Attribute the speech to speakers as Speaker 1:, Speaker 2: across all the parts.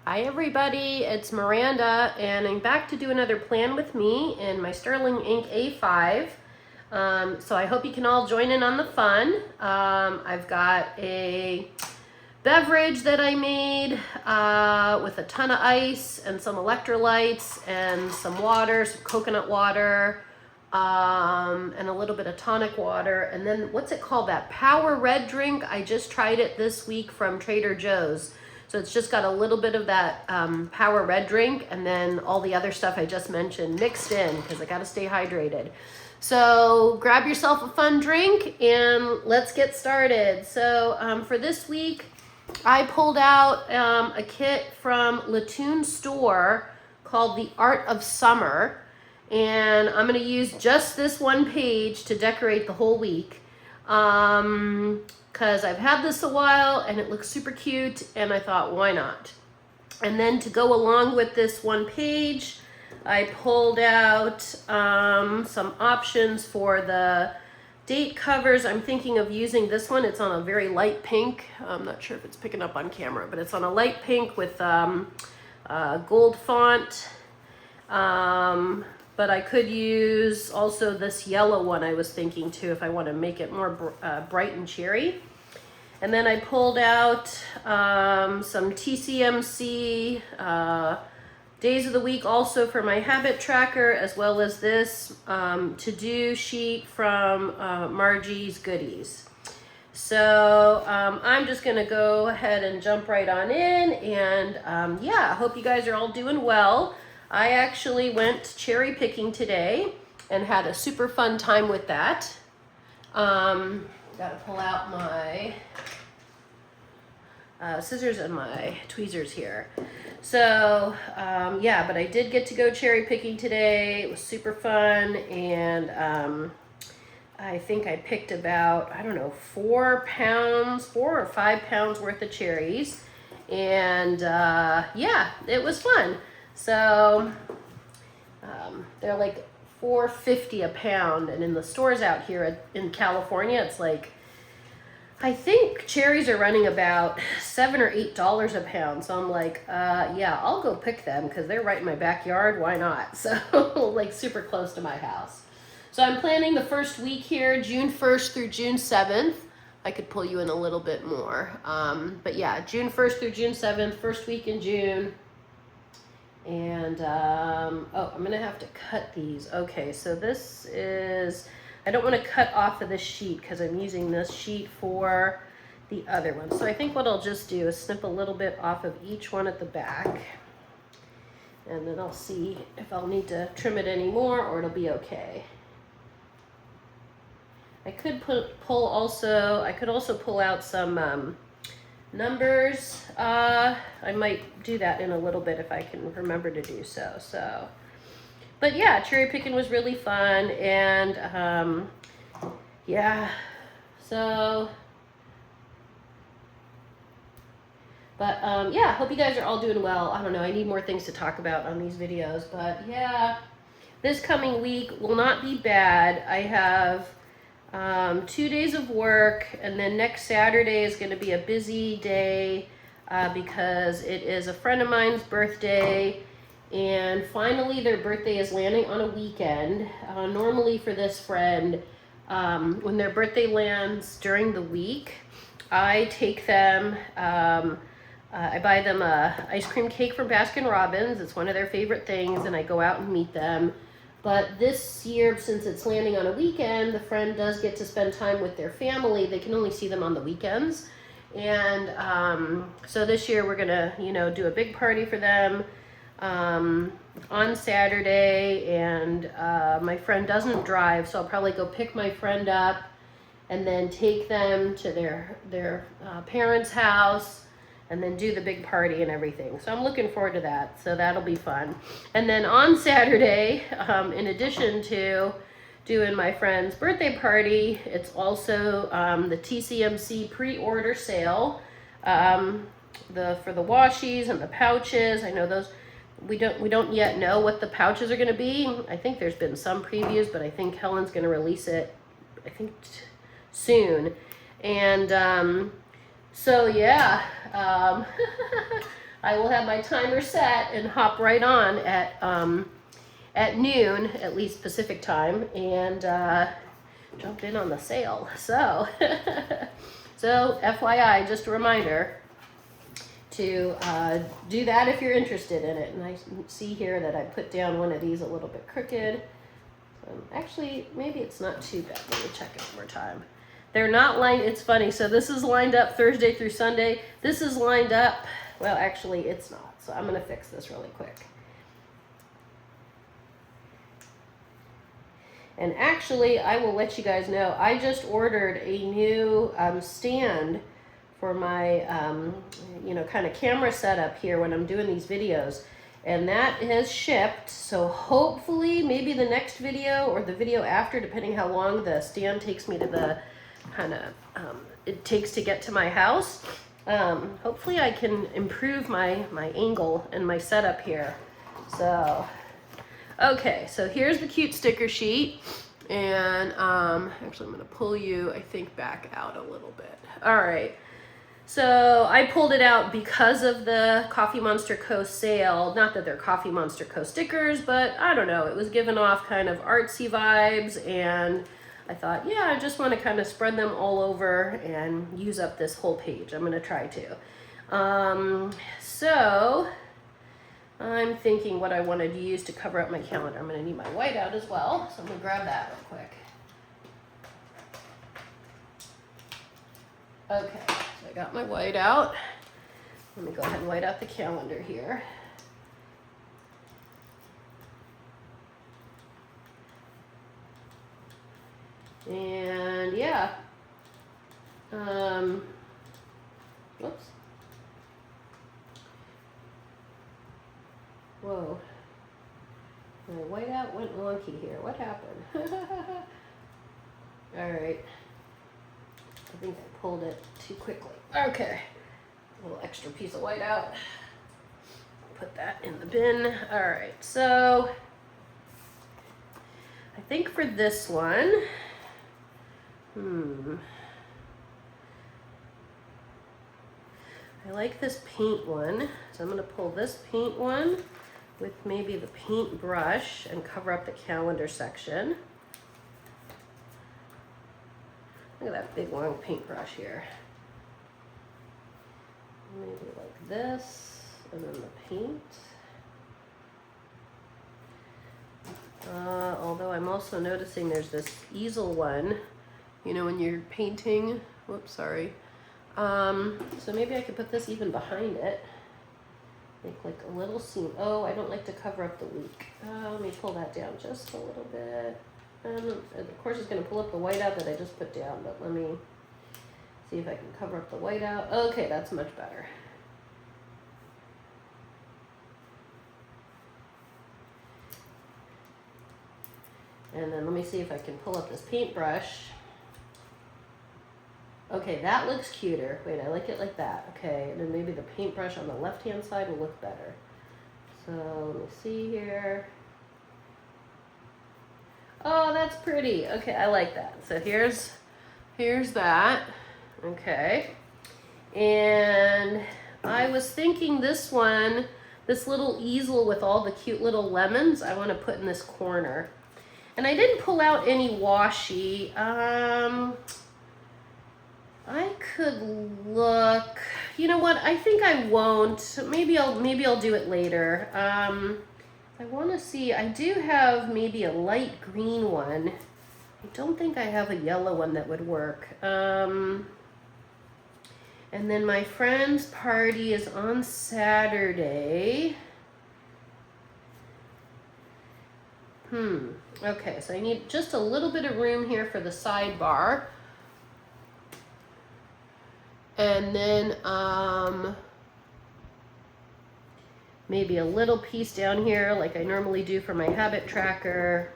Speaker 1: Hi everybody, it's Miranda and I'm back to do another plan with me in my Sterling Ink A5. So I hope you can all join in on the fun. I've got a beverage that I made with a ton of ice and some electrolytes and some water, some coconut water, and a little bit of tonic water. And then what's it called, that Power Red drink? I just tried it this week from Trader Joe's. So it's just got a little bit of that Power Red drink and then all the other stuff I just mentioned mixed in because I got to stay hydrated. So grab yourself a fun drink and let's get started. So for this week, I pulled out a kit from Latoon Store called The Art of Summer. And I'm going to use just this one page to decorate the whole week. Because I've had this a while and it looks super cute and I thought, why not? And then to go along with this one page, I pulled out some options for the date covers. I'm thinking of using this one. It's on a very light pink. I'm not sure if it's picking up on camera, but it's on a light pink with gold font. But I could use also this yellow one I was thinking too if I want to make it more bright and cherry. And then I pulled out some TCMC days of the week also for my habit tracker, as well as this to-do sheet from Margie's Goodies. So I'm just going to go ahead and jump right on in. And yeah, I hope you guys are all doing well. I actually went cherry picking today and had a super fun time with that. Gotta pull out my scissors and my tweezers here. So yeah, but I did get to go cherry picking today. It was super fun, and I think I picked about, I don't know, 4 or 5 pounds worth of cherries. And yeah, it was fun. So they're like $4.50 a pound, and in the stores out here in California, it's like, I think cherries are running about $7 or $8 a pound. So I'm like, yeah, I'll go pick them because they're right in my backyard. Why not? So like super close to my house. So I'm planning the first week here, June 1st through June 7th. I could pull you in a little bit more. But yeah, June 1st through June 7th, first week in June. And, oh, I'm going to have to cut these. Okay, so this is, I don't want to cut off of this sheet because I'm using this sheet for the other one. So I think what I'll just do is snip a little bit off of each one at the back. And then I'll see if I'll need to trim it anymore or it'll be okay. I could I could also pull out some, numbers. I might do that in a little bit if I can remember to do so. But yeah, cherry picking was really fun, and yeah, so, but yeah, hope you guys are all doing well. I don't know, I need more things to talk about on these videos, but yeah, this coming week will not be bad. I have 2 days of work, and then next Saturday is going to be a busy day because it is a friend of mine's birthday, and finally their birthday is landing on a weekend. Normally for this friend, when their birthday lands during the week, I take them, I buy them a ice cream cake from Baskin Robbins. It's one of their favorite things, and I go out and meet them. But this year, since it's landing on a weekend, the friend does get to spend time with their family. They can only see them on the weekends. And so this year we're gonna, do a big party for them on Saturday. And my friend doesn't drive, so I'll probably go pick my friend up and then take them to their parents' house, and then do the big party and everything. So I'm looking forward to that. So that'll be fun. And then on Saturday, in addition to doing my friend's birthday party, it's also the TCMC pre-order sale for the washies and the pouches. I know those, we don't yet know what the pouches are going to be. I think there's been some previews, but I think Helen's going to release it, I think soon. And so yeah, I will have my timer set and hop right on at noon, at least Pacific time, and jump in on the sale. So, so FYI, just a reminder to do that if you're interested in it. And I see here that I put down one of these a little bit crooked. Actually, maybe it's not too bad. Let me check it one more time. They're not lined, it's funny. So this is lined up Thursday through Sunday. This is lined up, well, actually it's not. So I'm gonna fix this really quick. And actually, I will let you guys know, I just ordered a new stand for my, kind of camera setup here when I'm doing these videos. And that has shipped, so hopefully maybe the next video or the video after, depending how long the stand takes me to the it takes to get to my house. Hopefully I can improve my angle and my setup here. So, okay, so here's the cute sticker sheet. And actually I'm gonna pull you, I think, back out a little bit. All right. So I pulled it out because of the Coffee Monster Co. sale. Not that they're Coffee Monster Co. stickers, but I don't know. It was giving off kind of artsy vibes, and I thought, yeah, I just want to kind of spread them all over and use up this whole page. I'm going to try to. So I'm thinking what I wanted to use to cover up my calendar. I'm going to need my whiteout as well, so I'm going to grab that real quick. Okay, so I got my white out. Let me go ahead and white out the calendar here. And yeah, whoops. Whoa, my whiteout went wonky here. What happened? All right. I think I pulled it too quickly. Okay, a little extra piece of whiteout. Put that in the bin. All right, so I think for this one, I like this paint one, so I'm gonna pull this paint one with maybe the paint brush and cover up the calendar section. Look at that big long paintbrush here. Maybe like this, and then the paint. Although I'm also noticing there's this easel one, you know, when you're painting. Whoops, sorry. So maybe I could put this even behind it. Make like a little seam. Oh, I don't like to cover up the leak. Let me pull that down just a little bit. Of course it's going to pull up the whiteout that I just put down, but let me see if I can cover up the whiteout. Okay, that's much better. And then let me see if I can pull up this paintbrush. Okay, that looks cuter. Wait, I like it like that. Okay, and then maybe the paintbrush on the left-hand side will look better. So let me see here. Oh, that's pretty. Okay, I like that. So here's that. Okay. And I was thinking this one, this little easel with all the cute little lemons, I want to put in this corner. And I didn't pull out any washi. I could look. You know what? I think I won't. Maybe I'll do it later. I want to see. I do have maybe a light green one. I don't think I have a yellow one that would work. And then my friend's party is on Saturday. Okay, so I need just a little bit of room here for the sidebar. And then maybe a little piece down here like I normally do for my habit tracker.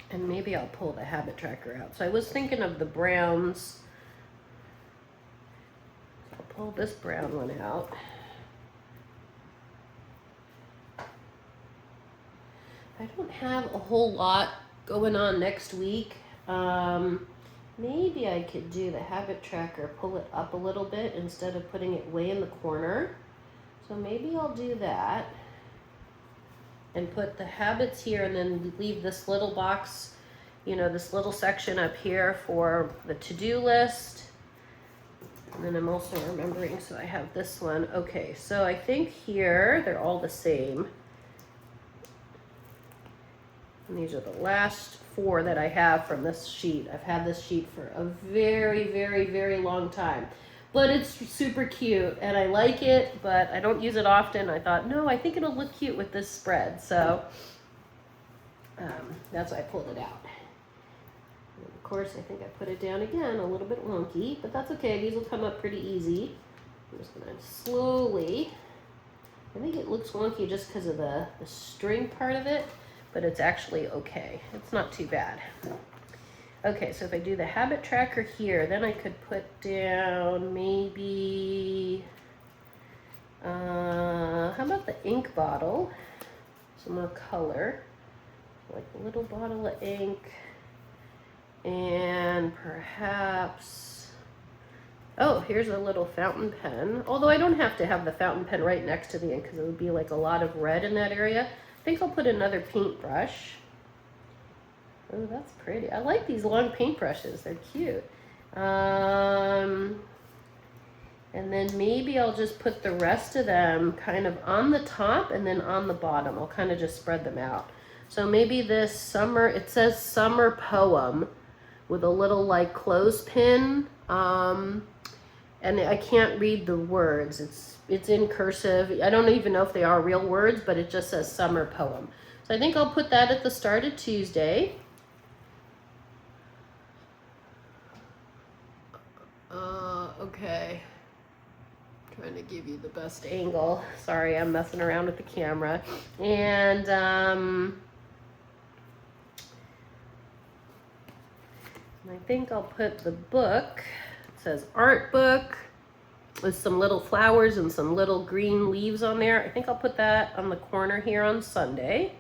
Speaker 1: And maybe I'll pull the habit tracker out. So I was thinking of the browns. So I'll pull this brown one out. I don't have a whole lot going on next week. Maybe I could do the habit tracker, pull it up a little bit instead of putting it way in the corner. So maybe I'll do that and put the habits here and then leave this little box, you know, this little section up here for the to-do list. And then I'm also remembering, so I have this one. Okay, so I think here they're all the same. And these are the last 4 that I have from this sheet. I've had this sheet for a very, very, very long time. But it's super cute and I like it, but I don't use it often. I thought, no, I think it'll look cute with this spread. So that's why I pulled it out. And of course, I think I put it down again, a little bit wonky, but that's okay. These will come up pretty easy. I'm just gonna slowly, I think it looks wonky just because of the string part of it, but it's actually okay. It's not too bad. Okay, so if I do the habit tracker here, then I could put down maybe, how about the ink bottle? Some more color, like a little bottle of ink, and perhaps, oh, here's a little fountain pen. Although I don't have to have the fountain pen right next to the ink because it would be like a lot of red in that area. I think I'll put another paintbrush. Oh, that's pretty. I like these long paintbrushes. They're cute. And then maybe I'll just put the rest of them kind of on the top and then on the bottom. I'll kind of just spread them out. So maybe this summer, it says summer poem with a little like clothespin. And I can't read the words. It's in cursive. I don't even know if they are real words, but it just says summer poem. So I think I'll put that at the start of Tuesday. Okay. Trying to give you the best angle. Sorry, I'm messing around with the camera. And I think I'll put the book. It says art book with some little flowers and some little green leaves on there. I think I'll put that on the corner here on Sunday.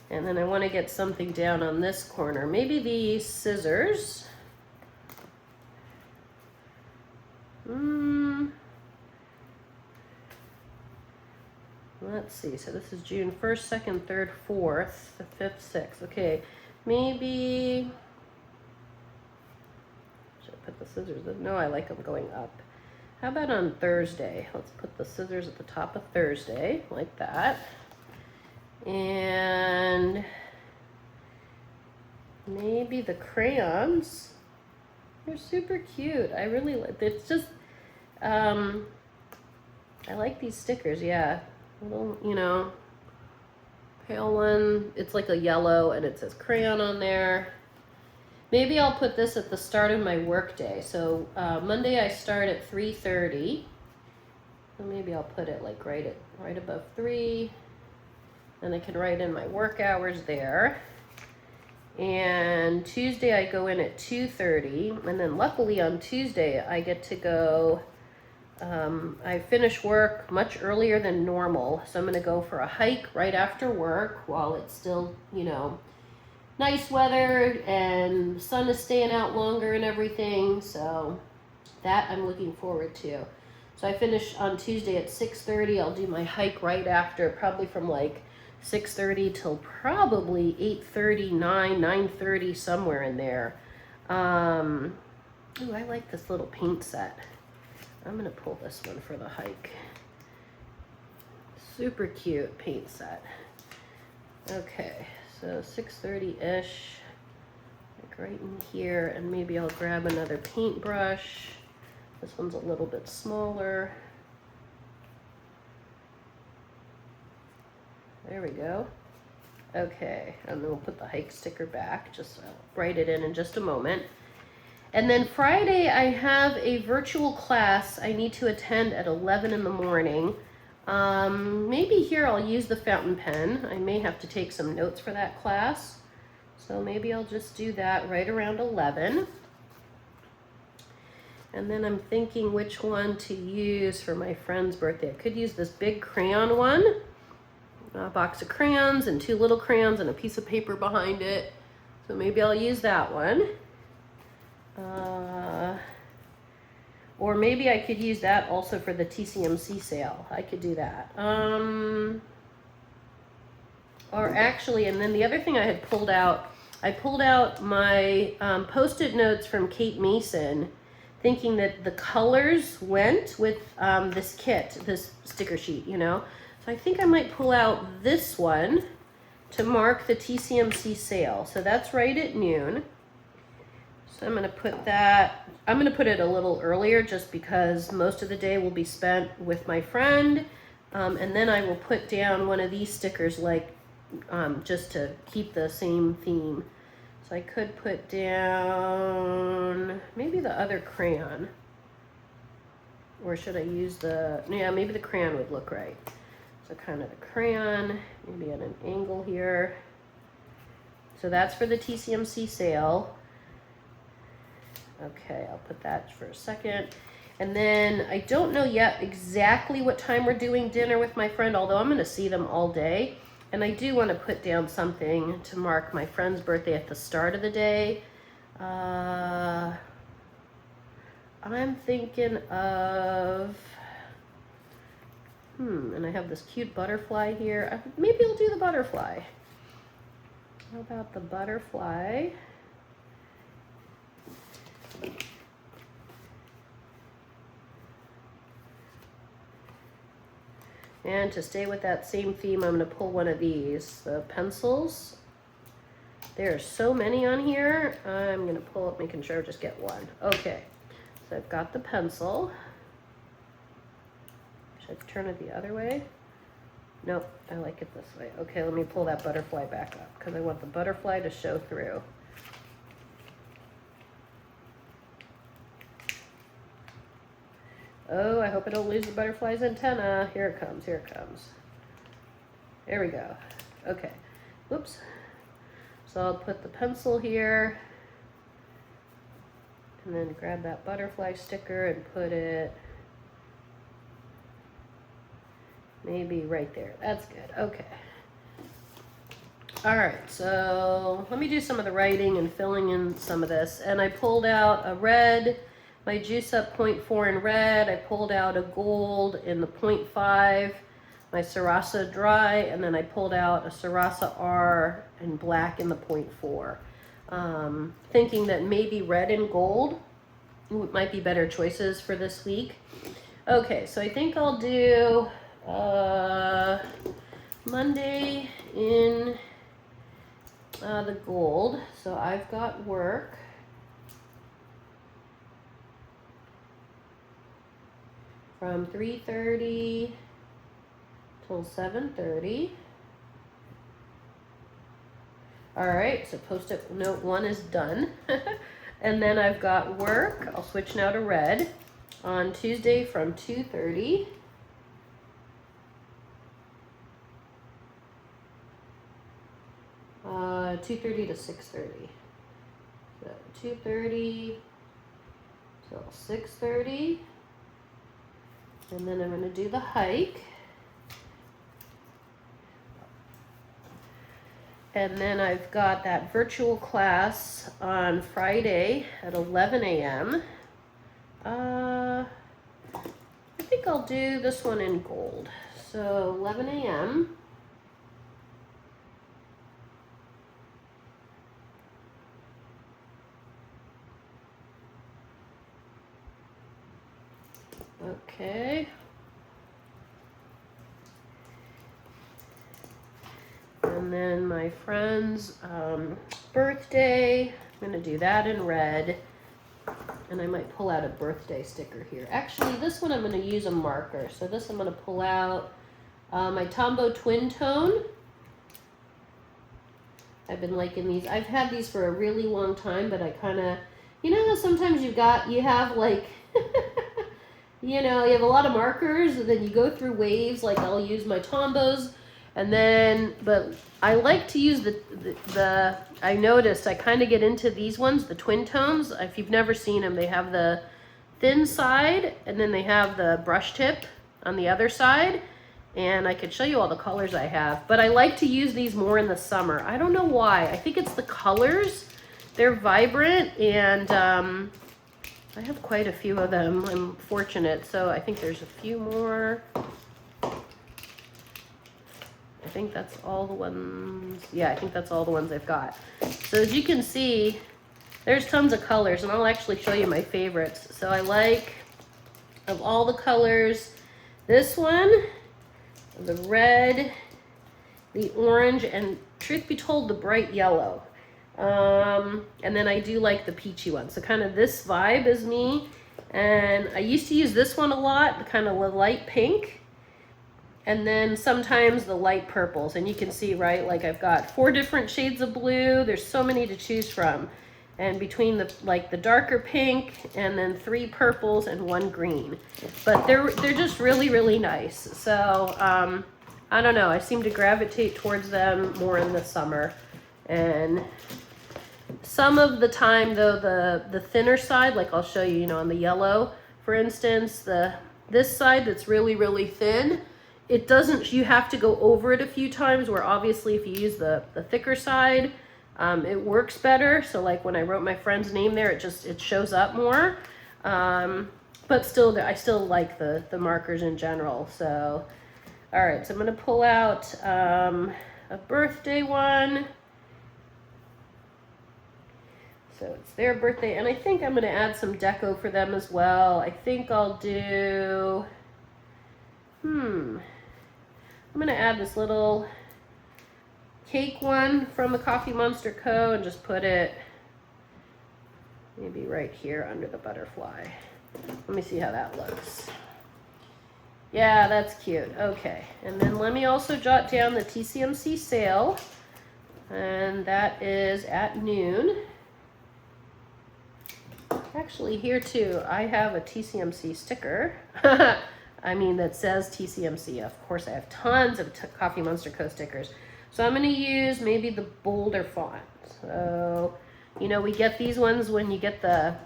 Speaker 1: And then I want to get something down on this corner. Maybe these scissors. Let's see. So this is June 1st, 2nd, 3rd, 4th, the 5th, 6th. Okay, maybe. Should I put the scissors in? No, I like them going up. How about on Thursday? Let's put the scissors at the top of Thursday, like that. And maybe the crayons. They're super cute. I really like. It's just. I like these stickers. Yeah, little, you know, pale one. It's like a yellow, and it says crayon on there. Maybe I'll put this at the start of my work day. So Monday I start at 3:30. So maybe I'll put it like right above 3. And I can write in my work hours there. And Tuesday I go in at 2:30. And then luckily on Tuesday I get to go, I finish work much earlier than normal. So I'm gonna go for a hike right after work while it's still, you know, nice weather and the sun is staying out longer and everything. So that I'm looking forward to. So I finish on Tuesday at 6:30. I'll do my hike right after, probably from like 6:30 till probably 8:30, 9:30, somewhere in there. Ooh, I like this little paint set. I'm gonna pull this one for the hike. Super cute paint set. Okay, so 6:30-ish, like right in here, and maybe I'll grab another paintbrush. This one's a little bit smaller. There we go. Okay, and then we'll put the hike sticker back, just I'll write it in just a moment. And then Friday, I have a virtual class I need to attend at 11 in the morning. Maybe here I'll use the fountain pen. I may have to take some notes for that class. So maybe I'll just do that right around 11. And then I'm thinking which one to use for my friend's birthday. I could use this big crayon one. A box of crayons and 2 little crayons and a piece of paper behind it. So maybe I'll use that one. Or maybe I could use that also for the TCMC sale. I could do that. Or actually, and then the other thing I had pulled out, I pulled out my Post-it notes from Kate Mason, thinking that the colors went with this kit, this sticker sheet, you know. So I think I might pull out this one to mark the TCMC sale. So that's right at noon. So I'm going to put that, I'm going to put it a little earlier just because most of the day will be spent with my friend. And then I will put down one of these stickers like just to keep the same theme. So I could put down maybe the other crayon. Or should I use the, yeah, maybe the crayon would look right. So kind of the crayon, maybe at an angle here. So that's for the TCMC sale. Okay, I'll put that for a second. And then I don't know yet exactly what time we're doing dinner with my friend, although I'm going to see them all day. And I do want to put down something to mark my friend's birthday at the start of the day. I'm thinking of, and I have this cute butterfly here. Maybe I'll do the butterfly. How about the butterfly? And to stay with that same theme, I'm going to pull one of these, the pencils. There are so many on here. I'm going to pull up, making sure I just get one. Okay, so I've got the pencil. Should I turn it the other way? Nope, I like it this way. Okay, let me pull that butterfly back up because I want the butterfly to show through. Oh, I hope I don't lose the butterfly's antenna. Here it comes, here it comes. There we go. Okay, whoops. So I'll put the pencil here and then grab that butterfly sticker and put it maybe right there. That's good, okay. All right, so let me do some of the writing and filling in some of this. And I pulled out a red, my Juice Up 0.4 in red. I pulled out a gold in the 0.5, my Sarasa Dry, and then I pulled out a Sarasa R in black in the 0.4. Thinking that maybe red and gold might be better choices for this week. Okay, so I think I'll do Monday in the gold. So I've got work. From 3:30 till 7:30. All right, so Post-it note 1 is done. And then I've got work. I'll switch now to red on Tuesday from 2:30. Uh, 2:30 to 6:30. So 2:30 till 6:30. And then I'm going to do the hike. And then I've got that virtual class on Friday at 11 a.m. I think I'll do this one in gold. So 11 a.m. Okay. And then my friend's birthday, I'm going to do that in red. And I might pull out a birthday sticker here. Actually, this one I'm going to use a marker. So this I'm going to pull out my Tombow Twin Tone. I've been liking these. I've had these for a really long time, but I kind of, you know how sometimes you have like, you know, you have a lot of markers and then you go through waves. Like I'll use my Tombows. And then, but I like to use the I noticed I kind of get into these ones, the twin tones. If you've never seen them, they have the thin side and then they have the brush tip on the other side. And I could show you all the colors I have, but I like to use these more in the summer. I don't know why. I think it's the colors. They're vibrant, and I have quite a few of them. I'm fortunate, so I think there's a few more. I think that's all the ones. Yeah, I think that's all the ones I've got. So as you can see, there's tons of colors, and I'll actually show you my favorites. So I like, of all the colors, this one, the red, the orange, and truth be told, the bright yellow. And then I do like the peachy one. So kind of this vibe is me. And I used to use this one a lot, kind of light pink. And then sometimes the light purples. And you can see, right, like I've got 4 different shades of blue. There's so many to choose from. And between the darker pink and then 3 purples and 1 green. But they're just really, really nice. So I don't know, I seem to gravitate towards them more in the summer. And some of the time though, the thinner side, like I'll show you, you know, on the yellow, for instance, this side that's really, really thin, it doesn't, you have to go over it a few times, where obviously if you use the thicker side, it works better. So like when I wrote my friend's name there, it shows up more. But still, I still like the markers in general. So, all right, so I'm gonna pull out a birthday one. So it's their birthday, and I think I'm gonna add some deco for them as well. I think I'll do, I'm gonna add this little cake one from the Coffee Monster Co. and just put it maybe right here under the butterfly. Let me see how that looks. Yeah, that's cute. Okay, and then let me also jot down the TCMC sale, and that is at noon. Actually, here too, I have a TCMC sticker. I mean, that says TCMC. Of course, I have tons of Coffee Monster Co. stickers. So I'm going to use maybe the bolder font. So, you know, we get these ones when you get the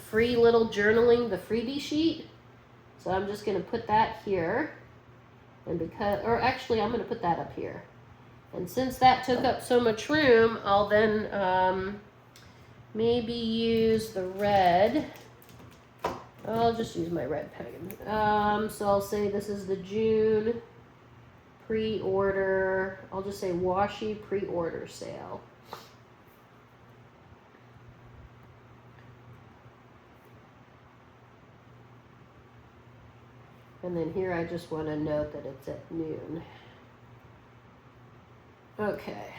Speaker 1: free little journaling, the freebie sheet. So I'm just going to put that here. And or actually, I'm going to put that up here. And since that took up so much room, I'll then maybe use the red. I'll just use my red pen. So I'll say this is the June pre-order. I'll just say washi pre-order sale. And then here I just want to note that it's at noon. Okay.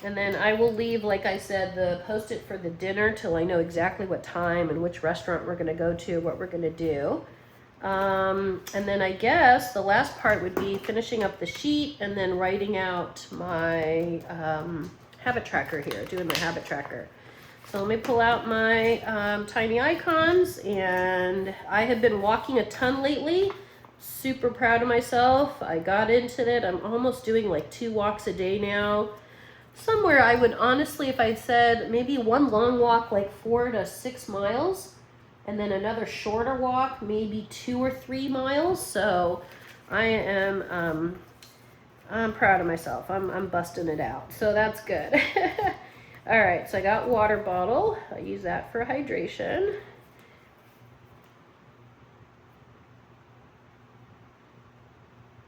Speaker 1: And then I will leave, like I said, the post-it for the dinner till I know exactly what time and which restaurant we're going to go to, what we're going to do. And then I guess the last part would be finishing up the sheet and then writing out my habit tracker here, doing my habit tracker. So let me pull out my tiny icons, and I have been walking a ton lately. Super proud of myself. I got into it. I'm almost doing like 2 walks a day now. Somewhere I would honestly, if I said maybe one long walk, like 4 to 6 miles, and then another shorter walk, maybe 2 or 3 miles. So I am, I'm proud of myself. I'm busting it out. So that's good. All right, so I got water bottle. I use that for hydration.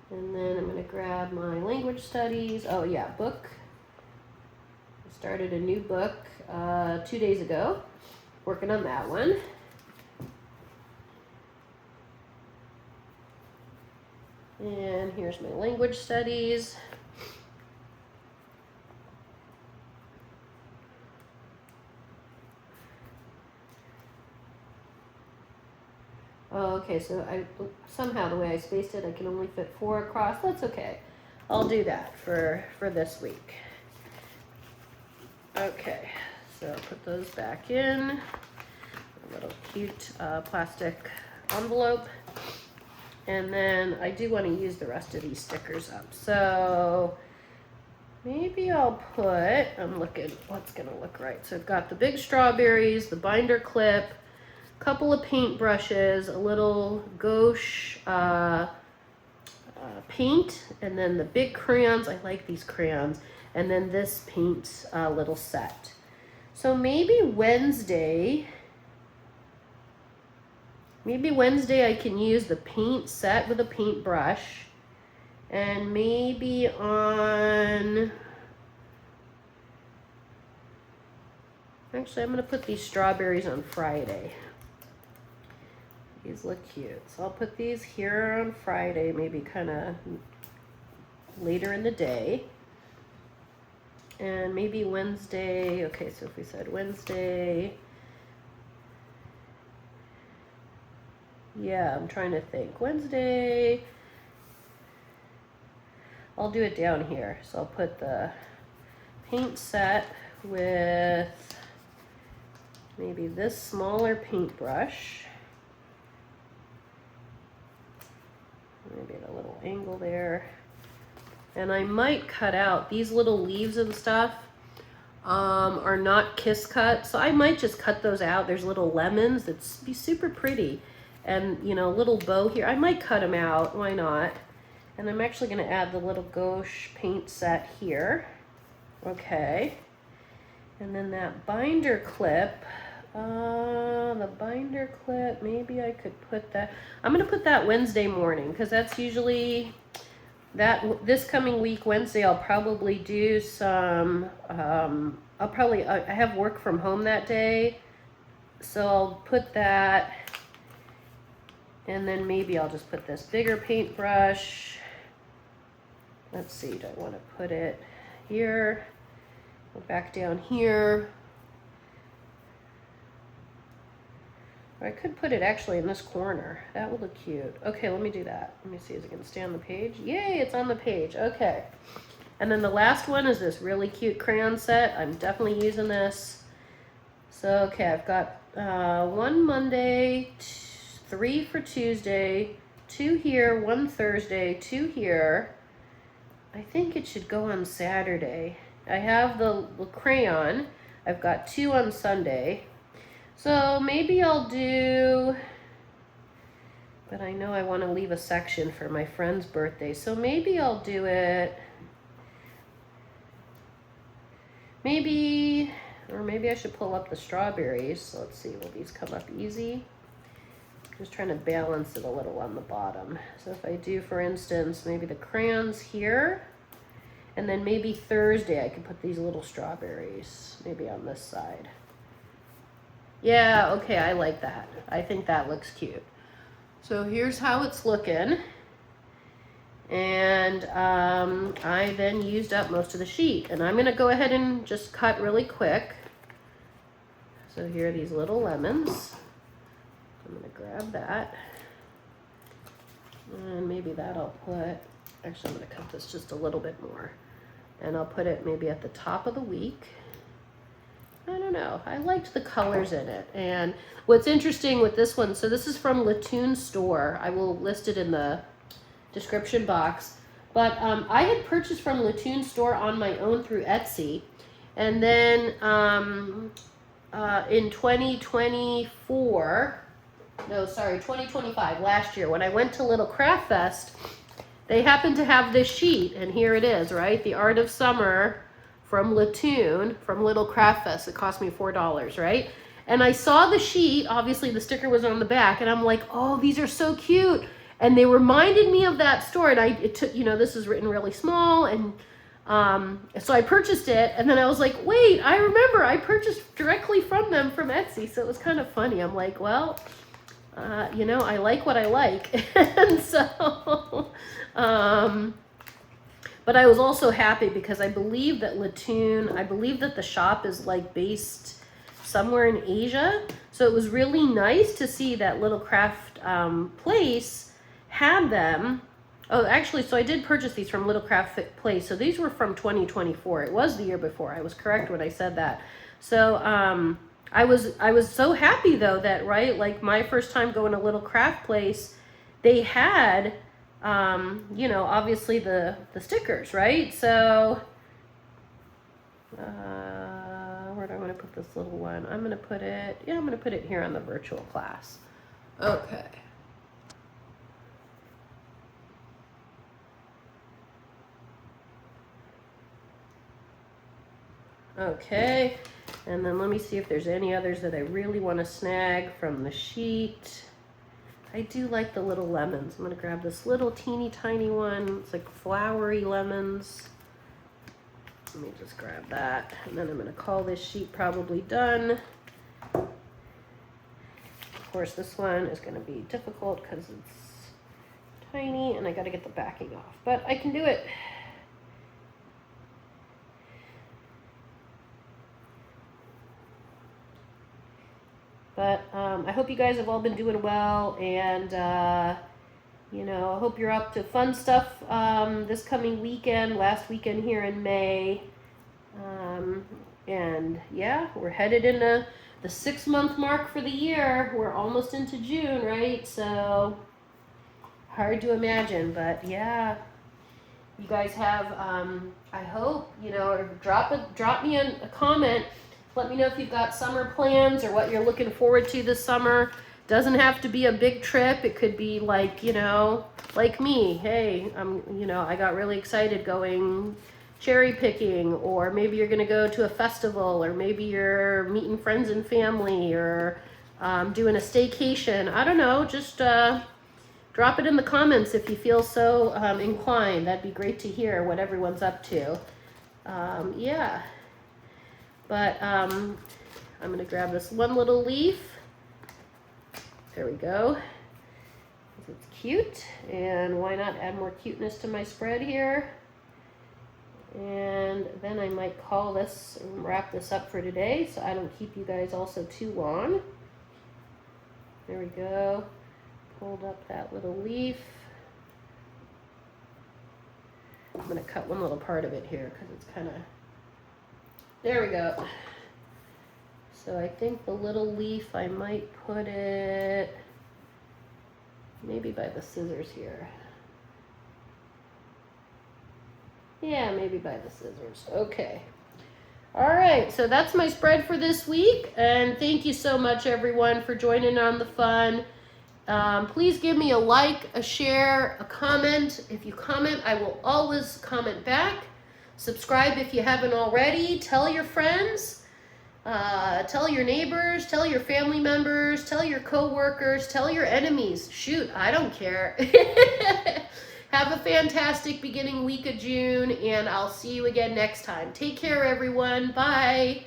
Speaker 1: And then I'm gonna grab my language studies. Oh yeah, book. I started a new book 2 days ago. Working on that one. And here's my language studies. Oh, okay, so somehow the way I spaced it, I can only fit 4 across. That's okay. I'll do that for this week. Okay, so I'll put those back in. A little cute plastic envelope. And then I do want to use the rest of these stickers up. So maybe I'll I'm looking what's going to look right. So I've got the big strawberries, the binder clip, couple of paint brushes, a little gouache paint, and then the big crayons. I like these crayons. And then this paint little set. So maybe Wednesday I can use the paint set with a paintbrush. And maybe on... Actually, I'm going to put these strawberries on Friday. These look cute. So I'll put these here on Friday, maybe kind of later in the day. And maybe Wednesday, okay, so if we said Wednesday, yeah, I'm trying to think. Wednesday, I'll do it down here. So I'll put the paint set with maybe this smaller paintbrush. Maybe at a little angle there. And I might cut out these little leaves and stuff are not kiss cut. So I might just cut those out. There's little lemons that'd be super pretty. And, you know, a little bow here. I might cut them out. Why not? And I'm actually going to add the little gouache paint set here. Okay. And then that binder clip. The binder clip, maybe I could put that. I'm going to put that Wednesday morning because that's usually... this coming week, Wednesday, I'll probably do some, I have work from home that day, so I'll put that, and then maybe I'll just put this bigger paintbrush. Let's see, do I want to put it here, go back down here. Or I could put it actually in this corner. That would look cute. Okay, let me do that. Let me see, is it gonna stay on the page? Yay, it's on the page, okay. And then the last one is this really cute crayon set. I'm definitely using this. So, okay, I've got 1 Monday, 3 for Tuesday, 2 here, 1 Thursday, 2 here. I think it should go on Saturday. I have the crayon. I've got 2 on Sunday. So maybe I'll do, but I know I want to leave a section for my friend's birthday. So maybe I'll do it, maybe I should pull up the strawberries. So let's see, will these come up easy? Just trying to balance it a little on the bottom. So if I do, for instance, maybe the crayons here, and then maybe Thursday I could put these little strawberries, maybe on this side. Yeah, okay, I like that. I think that looks cute. So here's how it's looking. And I then used up most of the sheet. And I'm going to go ahead and just cut really quick. So here are these little lemons. I'm going to grab that. And maybe that I'll put, actually I'm going to cut this just a little bit more. And I'll put it maybe at the top of the week. I don't know. I liked the colors in it. And what's interesting with this one, so this is from Latoon Store. I will list it in the description box. But I had purchased from Latoon Store on my own through Etsy. And then in 2025, last year, when I went to Little Craft Fest, they happened to have this sheet. And here it is, right? The Art of Summer from Latoon, from Little Craft Fest. It cost me $4, right? And I saw the sheet, obviously the sticker was on the back, and I'm like, oh, these are so cute. And they reminded me of that store, and it took, you know, this is written really small, and so I purchased it, and then I was like, wait, I remember I purchased directly from them from Etsy, so it was kind of funny. I'm like, well, you know, I like what I like. And so, but I was also happy because I believe that Latoon, I believe that the shop is like based somewhere in Asia. So it was really nice to see that Little Craft Place had them. Oh, actually, so I did purchase these from Little Craft Place. So these were from 2024. It was the year before. I was correct when I said that. So I was so happy though that, right, like my first time going to Little Craft Place, they had you know, obviously the stickers, right? So, where do I want want to put this little one? I'm going to put it, yeah, I'm going to put it here on the virtual class. Okay. Okay, and then let me see if there's any others that I really want to snag from the sheet. I do like the little lemons. I'm going to grab this little teeny tiny one. It's like flowery lemons. Let me just grab that, and then I'm going to call this sheet probably done. Of course, this one is going to be difficult because it's tiny, and I got to get the backing off, but I can do it. But I hope you guys have all been doing well, and you know, I hope you're up to fun stuff this coming weekend, last weekend here in May. And yeah, we're headed into the 6-month mark for the year. We're almost into June, right? So hard to imagine, but yeah. You guys have, I hope, you know, or drop me a comment. Let me know if you've got summer plans or what you're looking forward to this summer. Doesn't have to be a big trip. It could be like, you know, like me. Hey, you know, I got really excited going cherry picking, or maybe you're gonna go to a festival, or maybe you're meeting friends and family, or doing a staycation. I don't know. Just drop it in the comments if you feel so inclined. That'd be great to hear what everyone's up to. Yeah. But I'm going to grab this one little leaf. There we go. It's cute. And why not add more cuteness to my spread here? And then I might call this, wrap this up for today so I don't keep you guys also too long. There we go. Pulled up that little leaf. I'm going to cut one little part of it here because it's kind of... There we go. So I think the little leaf, I might put it maybe by the scissors here. Yeah, maybe by the scissors. Okay. All right, so that's my spread for this week. And thank you so much, everyone, for joining on the fun. Please give me a like, a share, a comment. If you comment, I will always comment back. Subscribe if you haven't already. Tell your friends, tell your neighbors, tell your family members, tell your co-workers, tell your enemies. Shoot, I don't care. Have a fantastic beginning week of June, and I'll see you again next time. Take care, everyone. Bye.